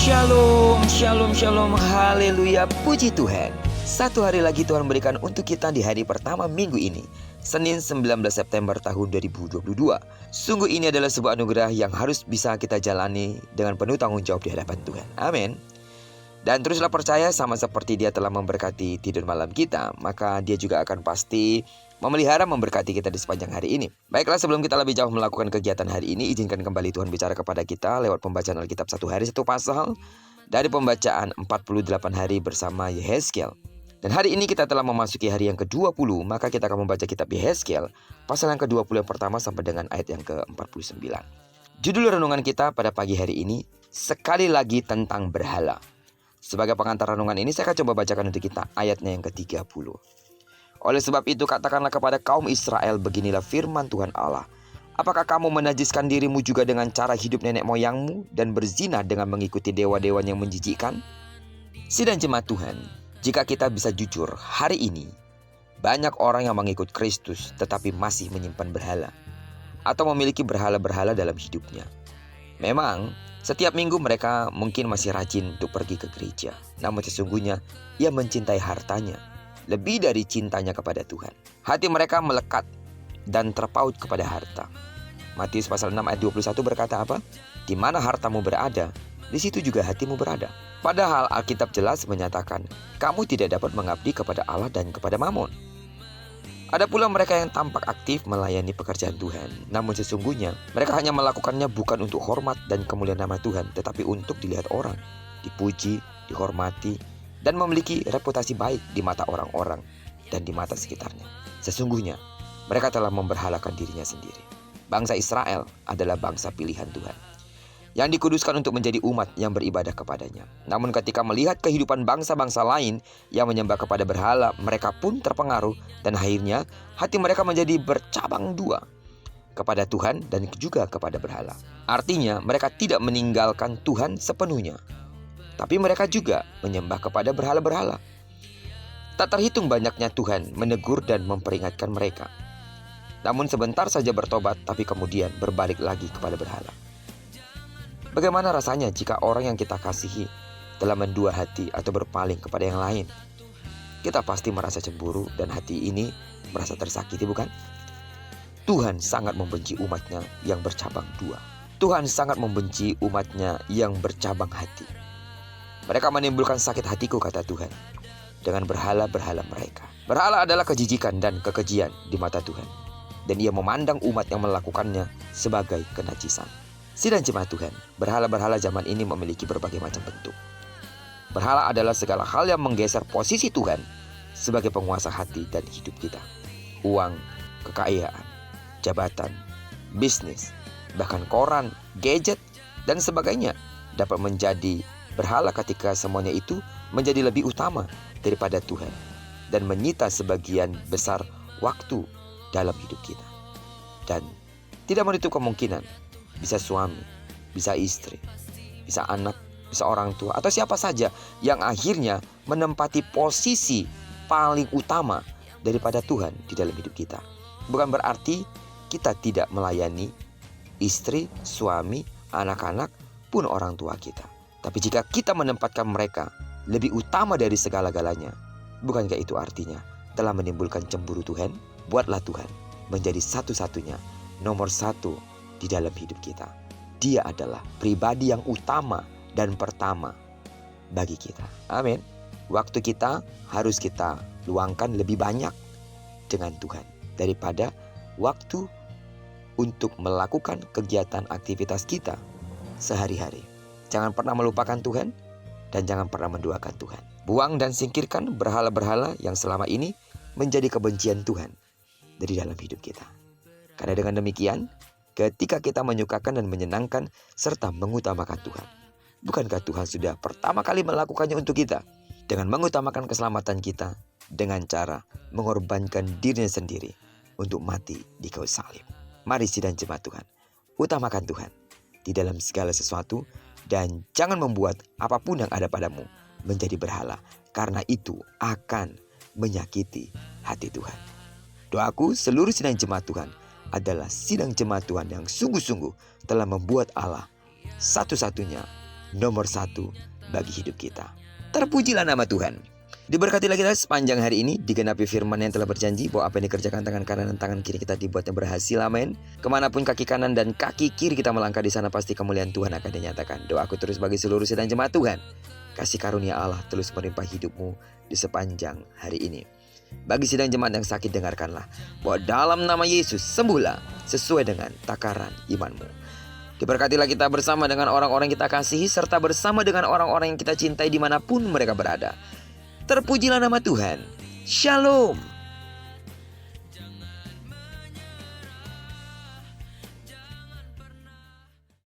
Shalom, shalom, shalom, haleluya, puji Tuhan. Satu hari lagi Tuhan berikan untuk kita di hari pertama minggu ini, Senin 19 September tahun 2022. Sungguh ini adalah sebuah anugerah yang harus bisa kita jalani dengan penuh tanggung jawab di hadapan Tuhan. Amin. Dan teruslah percaya, sama seperti Dia telah memberkati tidur malam kita, maka Dia juga akan pasti memelihara memberkati kita di sepanjang hari ini. Baiklah, sebelum kita lebih jauh melakukan kegiatan hari ini, izinkan kembali Tuhan bicara kepada kita lewat pembacaan Alkitab satu hari satu pasal dari pembacaan 48 hari bersama Yehezkiel. Dan hari ini kita telah memasuki hari yang ke-20, maka kita akan membaca kitab Yehezkiel pasal yang ke-20 yang pertama sampai dengan ayat yang ke-49. Judul renungan kita pada pagi hari ini, sekali lagi tentang berhala. Sebagai pengantar renungan ini, saya akan coba bacakan untuk kita ayatnya yang ke-30. Oleh sebab itu katakanlah kepada kaum Israel, beginilah firman Tuhan Allah. Apakah kamu menajiskan dirimu juga dengan cara hidup nenek moyangmu dan berzina dengan mengikuti dewa-dewa yang menjijikkan? Sidang jemaat Tuhan, jika kita bisa jujur, hari ini banyak orang yang mengikut Kristus tetapi masih menyimpan berhala atau memiliki berhala-berhala dalam hidupnya. Memang setiap minggu mereka mungkin masih rajin untuk pergi ke gereja, namun sesungguhnya ia mencintai hartanya lebih dari cintanya kepada Tuhan. Hati mereka melekat dan terpaut kepada harta. Matius pasal 6 ayat 21 berkata apa? Di mana hartamu berada, di situ juga hatimu berada. Padahal Alkitab jelas menyatakan, kamu tidak dapat mengabdi kepada Allah dan kepada Mamon. Ada pula mereka yang tampak aktif melayani pekerjaan Tuhan, namun sesungguhnya mereka hanya melakukannya bukan untuk hormat dan kemuliaan nama Tuhan, tetapi untuk dilihat orang, dipuji, dihormati, dan memiliki reputasi baik di mata orang-orang dan di mata sekitarnya. Sesungguhnya mereka telah memberhalakan dirinya sendiri. Bangsa Israel adalah bangsa pilihan Tuhan yang dikuduskan untuk menjadi umat yang beribadah kepadanya. Namun ketika melihat kehidupan bangsa-bangsa lain yang menyembah kepada berhala, mereka pun terpengaruh dan akhirnya hati mereka menjadi bercabang dua, kepada Tuhan dan juga kepada berhala. Artinya mereka tidak meninggalkan Tuhan sepenuhnya, tapi mereka juga menyembah kepada berhala-berhala. Tak terhitung banyaknya Tuhan menegur dan memperingatkan mereka. Namun sebentar saja bertobat, tapi kemudian berbalik lagi kepada berhala. Bagaimana rasanya jika orang yang kita kasihi telah mendua hati atau berpaling kepada yang lain? Kita pasti merasa cemburu dan hati ini merasa tersakiti, bukan? Tuhan sangat membenci umatnya yang bercabang dua. Tuhan sangat membenci umatnya yang bercabang hati. Mereka menimbulkan sakit hatiku, kata Tuhan, dengan berhala-berhala mereka. Berhala adalah kejijikan dan kekejian di mata Tuhan, dan Ia memandang umat yang melakukannya sebagai kenajisan. Sidang jemaat Tuhan, berhala-berhala zaman ini memiliki berbagai macam bentuk. Berhala adalah segala hal yang menggeser posisi Tuhan sebagai penguasa hati dan hidup kita. Uang, kekayaan, jabatan, bisnis, bahkan koran, gadget, dan sebagainya dapat menjadi berhala ketika semuanya itu menjadi lebih utama daripada Tuhan dan menyita sebagian besar waktu dalam hidup kita. Dan tidak menutup kemungkinan bisa suami, bisa istri, bisa anak, bisa orang tua, atau siapa saja yang akhirnya menempati posisi paling utama daripada Tuhan di dalam hidup kita. Bukan berarti kita tidak melayani istri, suami, anak-anak, pun orang tua kita. Tapi jika kita menempatkan mereka lebih utama dari segala-galanya, bukankah itu artinya telah menimbulkan cemburu Tuhan? Buatlah Tuhan menjadi satu-satunya, nomor satu di dalam hidup kita. Dia adalah pribadi yang utama dan pertama bagi kita. Amin. Waktu kita harus kita luangkan lebih banyak dengan Tuhan daripada waktu untuk melakukan kegiatan aktivitas kita sehari-hari. Jangan pernah melupakan Tuhan dan jangan pernah menduakan Tuhan. Buang dan singkirkan berhala-berhala yang selama ini menjadi kebencian Tuhan dari dalam hidup kita. Karena dengan demikian, ketika kita menyukakan dan menyenangkan serta mengutamakan Tuhan, bukankah Tuhan sudah pertama kali melakukannya untuk kita dengan mengutamakan keselamatan kita dengan cara mengorbankan dirinya sendiri untuk mati di kayu salib. Mari sidang jemaat Tuhan, utamakan Tuhan di dalam segala sesuatu dan jangan membuat apapun yang ada padamu menjadi berhala, karena itu akan menyakiti hati Tuhan. Doaku seluruh sidang jemaat Tuhan adalah sidang jemaat Tuhan yang sungguh-sungguh telah membuat Allah satu-satunya nomor satu bagi hidup kita. Terpujilah nama Tuhan. Diberkatilah kita sepanjang hari ini, digenapi firman yang telah berjanji bahwa apa yang dikerjakan tangan kanan dan tangan kiri kita dibuatnya berhasil, amin. Kemanapun kaki kanan dan kaki kiri kita melangkah, di sana pasti kemuliaan Tuhan akan dinyatakan. Doaku terus bagi seluruh sidang jemaat Tuhan, kasih karunia Allah terus melimpah hidupmu di sepanjang hari ini. Bagi sidang jemaat yang sakit, dengarkanlah bahwa dalam nama Yesus sembuhlah sesuai dengan takaran imanmu. Diberkatilah kita bersama dengan orang-orang yang kita kasihi, serta bersama dengan orang-orang yang kita cintai dimanapun mereka berada. Terpujilah nama Tuhan. Shalom.